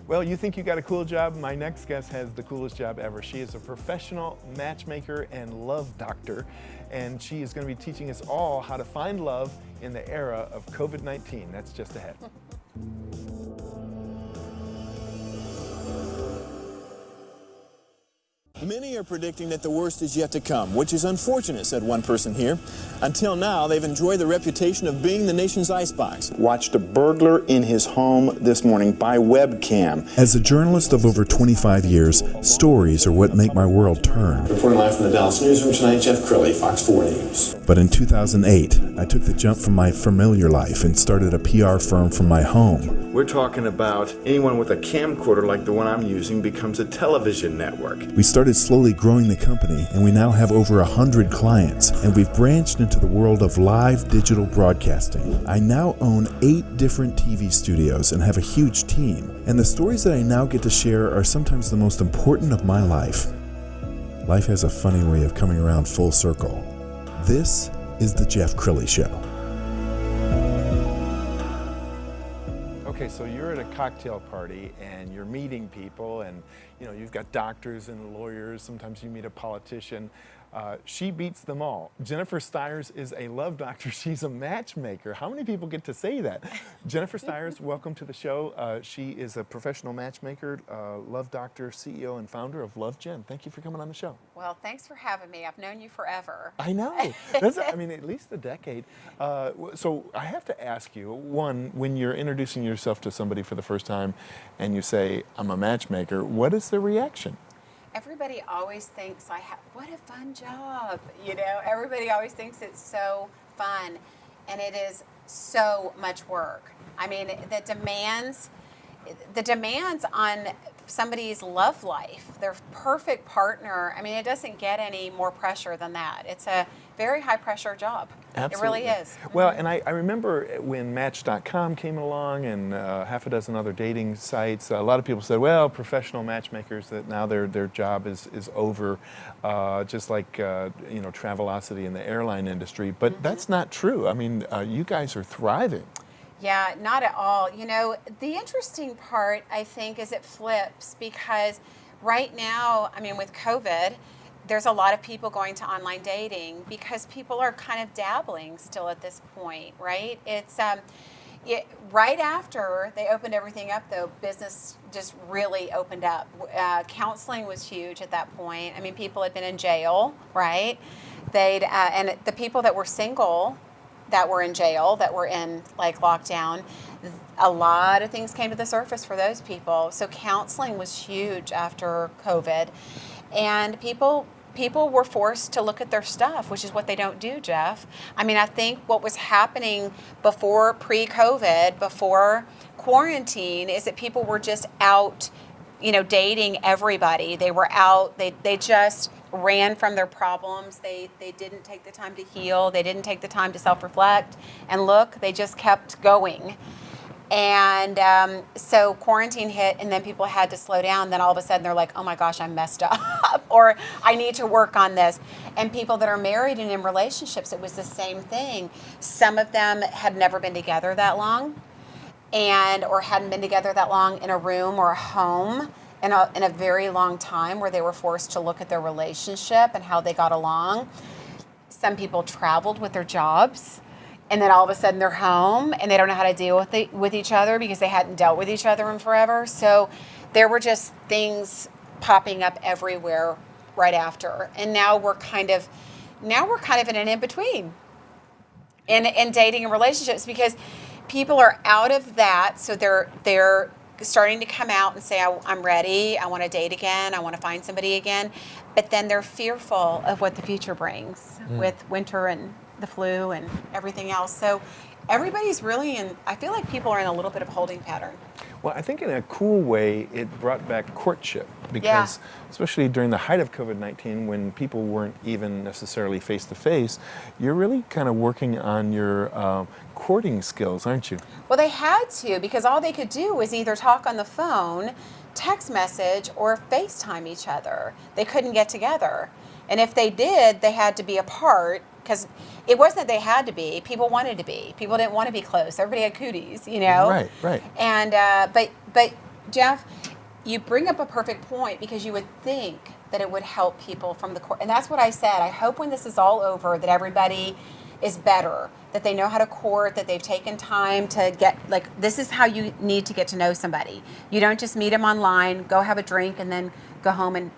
Well, you think you got a cool job? My next guest has the coolest job ever. She is a professional matchmaker and love doctor, and she is going to be teaching us all how to find love in the era of COVID-19. That's just ahead. Many are predicting that the worst is yet to come, which is unfortunate, said one person here. Until now, they've enjoyed the reputation of being the nation's icebox. Watched a burglar in his home this morning by webcam. As a journalist of over 25 years, stories are what make my world turn. Reporting live from the Dallas newsroom tonight, Jeff Crilley, Fox 4 News. But in 2008, I took the jump from my familiar life and started a PR firm from my home. We're talking about anyone with a camcorder like the one I'm using becomes a television network. We started slowly growing the company, and we now have over 100 clients, and we've branched into the world of live digital broadcasting. I now own 8 different TV studios and have a huge team, and the stories that I now get to share are sometimes the most important of my life. Life has a funny way of coming around full circle. This is the Jeff Crilley Show. Okay, so you're at a cocktail party and you're meeting people, and you've got doctors and lawyers. Sometimes you meet a politician. She beats them all. Jennifer Styers is a love doctor. She's a matchmaker. How many people get to say that? Jennifer Styers, welcome to the show. She is a professional matchmaker, love doctor, CEO, and founder of Love Jenn. Thank you for coming on the show. Well, thanks for having me. I've known you forever. I know. That's, at least a decade. So I have to ask you, one, when you're introducing yourself to somebody for the first time and you say, I'm a matchmaker, what is the reaction? Everybody always thinks what a fun job. Everybody always thinks it's so fun, and it is so much work. I mean, the demands on somebody's love life, their perfect partner, it doesn't get any more pressure than that. It's a very high pressure job. Absolutely. It really is. Well, and I remember when Match.com came along and half a dozen other dating sites, a lot of people said, well, professional matchmakers, that now their job is over, just like Travelocity in the airline industry. But that's not true. You guys are thriving. Yeah, not at all. The interesting part, I think, is it flips, because right now, with COVID, there's a lot of people going to online dating because people are kind of dabbling still at this point, right? It's right after they opened everything up, though, business just really opened up. Counseling was huge at that point. People had been in jail, right? And the people that were single, that were in jail, that were in lockdown, a lot of things came to the surface for those people. So counseling was huge after COVID, and people were forced to look at their stuff, which is what they don't do, Jeff. I think what was happening before pre-COVID, before quarantine, is that people were just out, dating everybody. They were out, they just ran from their problems. They didn't take the time to heal. They didn't take the time to self-reflect and look. They just kept going. And so quarantine hit, and then people had to slow down. Then all of a sudden they're like, oh my gosh, I'm messed up, or I need to work on this. And people that are married and in relationships, it was the same thing. Some of them had never been together that long, or hadn't been together that long in a room or a home in a very long time, where they were forced to look at their relationship and how they got along. Some people traveled with their jobs, and then all of a sudden they're home and they don't know how to deal with each other because they hadn't dealt with each other in forever. So there were just things popping up everywhere right after. And now we're kind of in an in-between in dating and relationships, because people are out of that. So they're starting to come out and say, I'm ready, I want to date again, I want to find somebody again. But then they're fearful of what the future brings with winter and the flu and everything else. So everybody's really I feel like people are in a little bit of holding pattern. Well, I think in a cool way, it brought back courtship, because especially during the height of COVID-19, when people weren't even necessarily face-to-face, you're really kind of working on your courting skills, aren't you? Well, they had to, because all they could do was either talk on the phone, text message, or FaceTime each other. They couldn't get together. And if they did, they had to be apart, because it wasn't that they had to be. People wanted to be. People didn't want to be close. Everybody had cooties, Right. And but Jeff, you bring up a perfect point, because you would think that it would help people from the court. And that's what I said. I hope when this is all over that everybody is better, that they know how to court, that they've taken time to get, like, this is how you need to get to know somebody. You don't just meet them online, go have a drink, and then go home and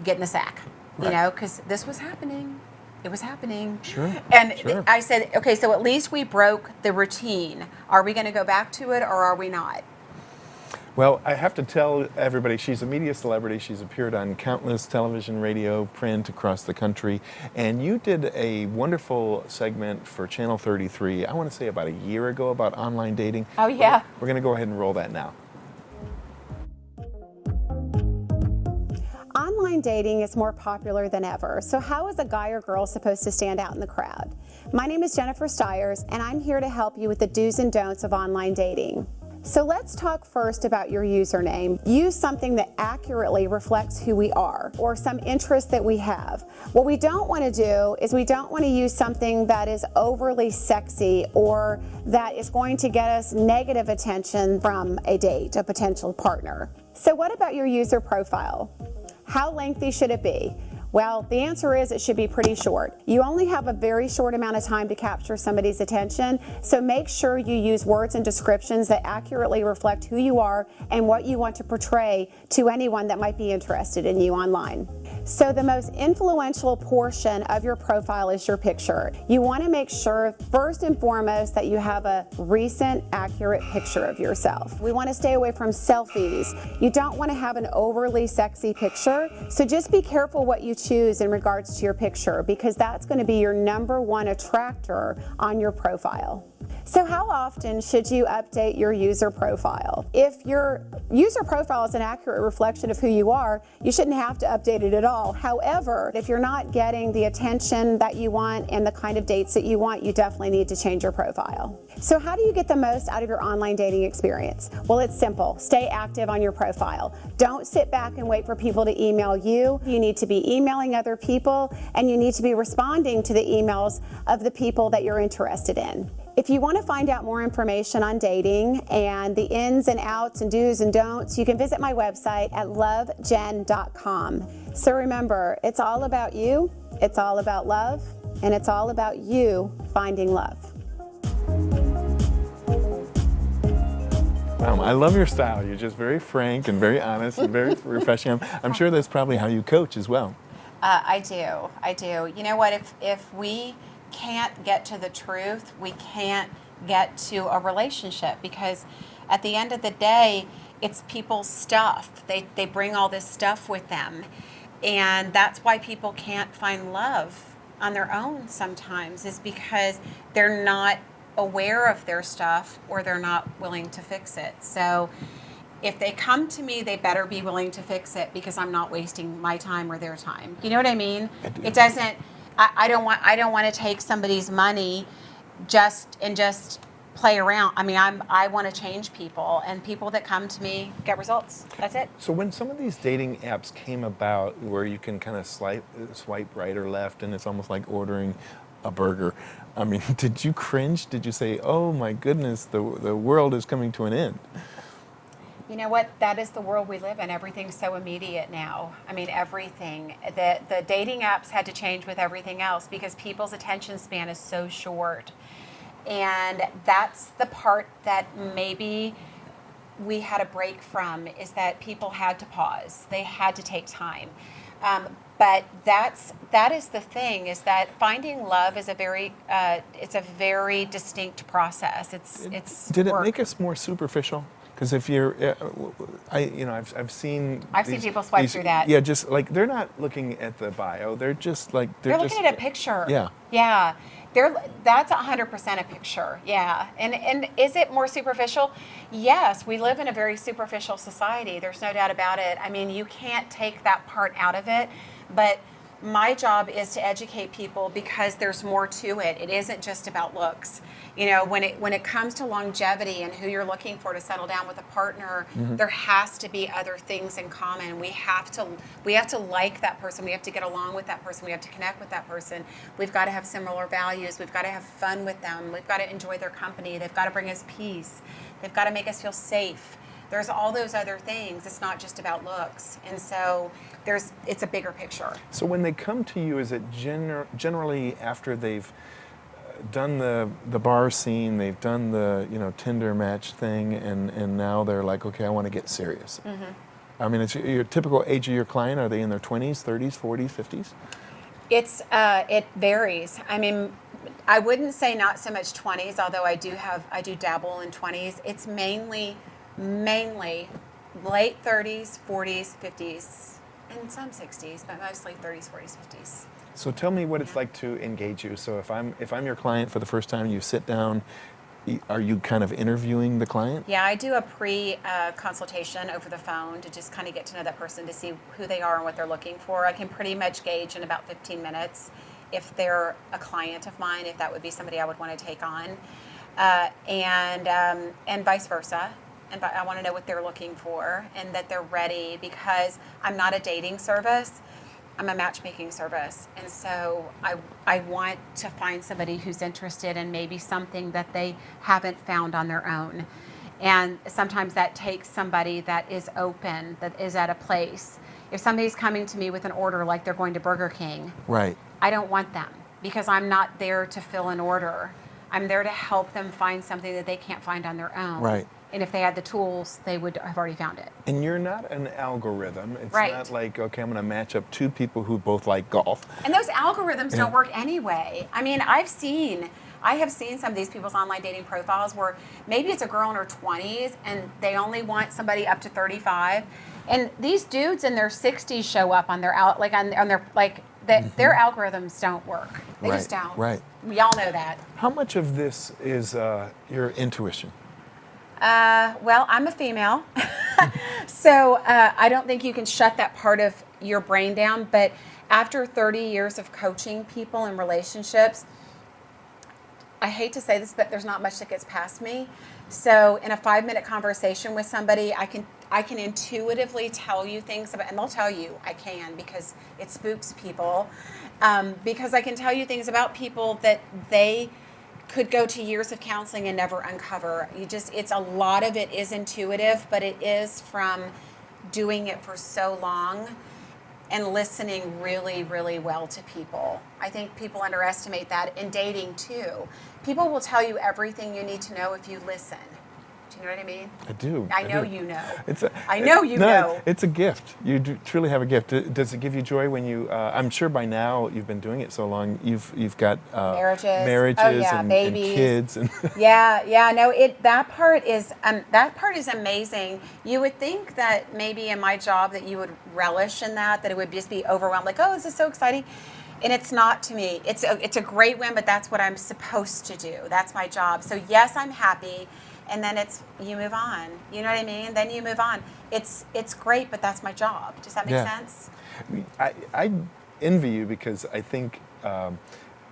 get in the sack, you know, because this was happening. It was happening. Sure. And sure. I said, okay, so at least we broke the routine. Are we going to go back to it, or are we not? Well, I have to tell everybody, she's a media celebrity. She's appeared on countless television, radio, print across the country. And you did a wonderful segment for Channel 33, I want to say about a year ago, about online dating. Oh, yeah. We're going to go ahead and roll that now. Online dating is more popular than ever, so how is a guy or girl supposed to stand out in the crowd? My name is Jennifer Styers, and I'm here to help you with the do's and don'ts of online dating. So let's talk first about your username. Use something that accurately reflects who we are, or some interest that we have. What we don't want to do is we don't want to use something that is overly sexy or that is going to get us negative attention from a date, a potential partner. So what about your user profile? How lengthy should it be? Well, the answer is it should be pretty short. You only have a very short amount of time to capture somebody's attention, so make sure you use words and descriptions that accurately reflect who you are and what you want to portray to anyone that might be interested in you online. So the most influential portion of your profile is your picture. You want to make sure, first and foremost, that you have a recent, accurate picture of yourself. We want to stay away from selfies. You don't want to have an overly sexy picture, so just be careful what you choose in regards to your picture, because that's going to be your #1 attractor on your profile. So how often should you update your user profile? If your user profile is an accurate reflection of who you are, you shouldn't have to update it at all. However, if you're not getting the attention that you want and the kind of dates that you want, you definitely need to change your profile. So how do you get the most out of your online dating experience? Well, it's simple. Stay active on your profile. Don't sit back and wait for people to email you. You need to be emailing other people, and you need to be responding to the emails of the people that you're interested in. If you want to find out more information on dating and the ins and outs and do's and don'ts, you can visit my website at lovejenn.com. So remember, it's all about you, it's all about love, and it's all about you finding love. Wow, I love your style. You're just very frank and very honest and very refreshing. I'm sure that's probably how you coach as well. I do. You know what? If we can't get to the truth, we can't get to a relationship, because at the end of the day, it's people's stuff. They bring all this stuff with them, and that's why people can't find love on their own sometimes, is because they're not aware of their stuff, or they're not willing to fix it. So if they come to me, they better be willing to fix it, because I'm not wasting my time or their time. You know what I mean? It doesn't. I don't want to take somebody's money just play around. I mean, I want to change people, and people that come to me get results. That's it. So when some of these dating apps came about, where you can kind of swipe right or left, and it's almost like ordering a burger, I mean, did you cringe? Did you say, "Oh my goodness, the world is coming to an end"? You know what? That is the world we live in. Everything's so immediate now. I mean, everything. The dating apps had to change with everything else, because people's attention span is so short. And that's the part that maybe we had a break from, is that people had to pause. They had to take time. But that is the thing, is that finding love is it's a very distinct process. Did it work. make us more superficial? Because if you're, I've seen people swipe through that. Yeah, just like they're not looking at the bio. They're just like they're looking at a picture. Yeah. Yeah. That's 100% a picture. Yeah. And is it more superficial? Yes. We live in a very superficial society. There's no doubt about it. I mean, you can't take that part out of it, but my job is to educate people, because there's more to it. It isn't just about looks. You know, when it comes to longevity and who you're looking for to settle down with a partner, there has to be other things in common. We have to like that person. We have to get along with that person. We have to connect with that person. We've got to have similar values. We've got to have fun with them. We've got to enjoy their company. They've got to bring us peace. They've got to make us feel safe. There's all those other things. It's not just about looks. And so it's a bigger picture. So when they come to you, is it generally after they've done the bar scene, they've done the Tinder match thing, and now they're like, okay, I want to get serious? Mm-hmm. I mean, it's your typical age of your client. Are they in their 20s, 30s, 40s, 50s? It varies. I mean, I wouldn't say not so much 20s, although I do dabble in 20s. It's mainly late 30s, 40s, 50s, and some 60s, but mostly 30s, 40s, 50s. So tell me what it's like to engage you. So if I'm your client for the first time, you sit down, are you kind of interviewing the client? Yeah, I do a pre-consultation over the phone to just kind of get to know that person, to see who they are and what they're looking for. I can pretty much gauge in about 15 minutes if they're a client of mine, if that would be somebody I would want to take on, and vice versa. And I want to know what they're looking for and that they're ready, because I'm not a dating service. I'm a matchmaking service. And so I want to find somebody who's interested in maybe something that they haven't found on their own. And sometimes that takes somebody that is open, that is at a place. If somebody's coming to me with an order like they're going to Burger King, right, I don't want them, because I'm not there to fill an order. I'm there to help them find something that they can't find on their own. Right. And if they had the tools, they would have already found it. And you're not an algorithm. It's right. not like, okay, I'm going to match up two people who both like golf. And those algorithms don't work anyway. I mean, I have seen some of these people's online dating profiles where maybe it's a girl in her 20s and they only want somebody up to 35. And these dudes in their 60s show up on their their algorithms don't work. They just don't. Right. We all know that. How much of this is your intuition? Well, I'm a female, so I don't think you can shut that part of your brain down. But after 30 years of coaching people in relationships, I hate to say this, but there's not much that gets past me. So in a 5-minute conversation with somebody, I can intuitively tell you things about, and they'll tell you I can, because it spooks people, because I can tell you things about people that they could go to years of counseling and never uncover. It's a lot of it is intuitive, but it is from doing it for so long and listening really, really well to people. I think people underestimate that in dating too. People will tell you everything you need to know if you listen. Do you know what I mean? I do. I know you know. I know you know. It's a gift. You truly have a gift. Does it give you joy when you? I'm sure by now you've been doing it so long. You've got marriages and babies, and kids, and yeah. No, that part is amazing. You would think that maybe in my job that you would relish in that it would just be overwhelmed, like, oh, this is so exciting. And it's not to me. It's a great win, but that's what I'm supposed to do. That's my job. So yes, I'm happy. And then you move on. You know what I mean? Then you move on. It's great, but that's my job. Does that make sense? I envy you, because I think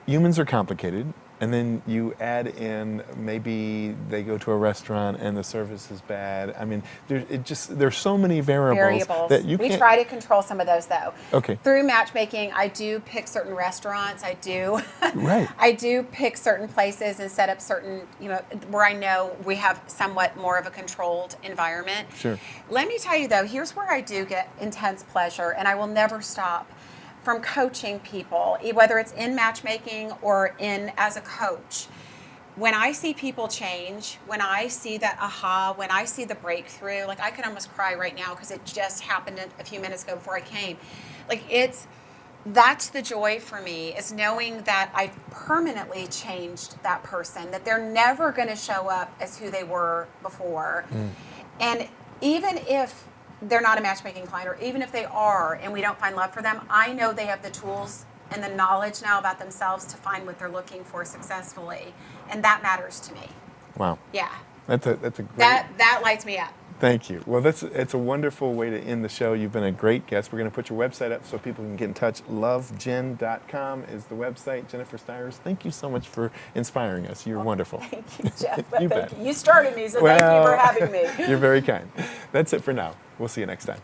humans are complicated. And then you add in, maybe they go to a restaurant and the service is bad. I mean, there's so many variables that you can't. We try to control some of those, though. Okay. Through matchmaking, I do pick certain restaurants. I do. Right. I do pick certain places and set up certain, where I know we have somewhat more of a controlled environment. Sure. Let me tell you, though, here's where I do get intense pleasure, and I will never stop from coaching people, whether it's in matchmaking or as a coach. When I see people change, when I see that aha, when I see the breakthrough, like I could almost cry right now because it just happened a few minutes ago before I came. Like that's the joy for me, is knowing that I've permanently changed that person, that they're never going to show up as who they were before. And even if they're not a matchmaking client, or even if they are and we don't find love for them, I know they have the tools and the knowledge now about themselves to find what they're looking for successfully, and that matters to me. Wow. Yeah. That's a great. That lights me up. Thank you. Well, it's a wonderful way to end the show. You've been a great guest. We're going to put your website up so people can get in touch. lovejen.com is the website. Jennifer Styers, thank you so much for inspiring us. You're wonderful. Thank you, Jeff. You bet. You started me, so thank you for having me. You're very kind. That's it for now. We'll see you next time.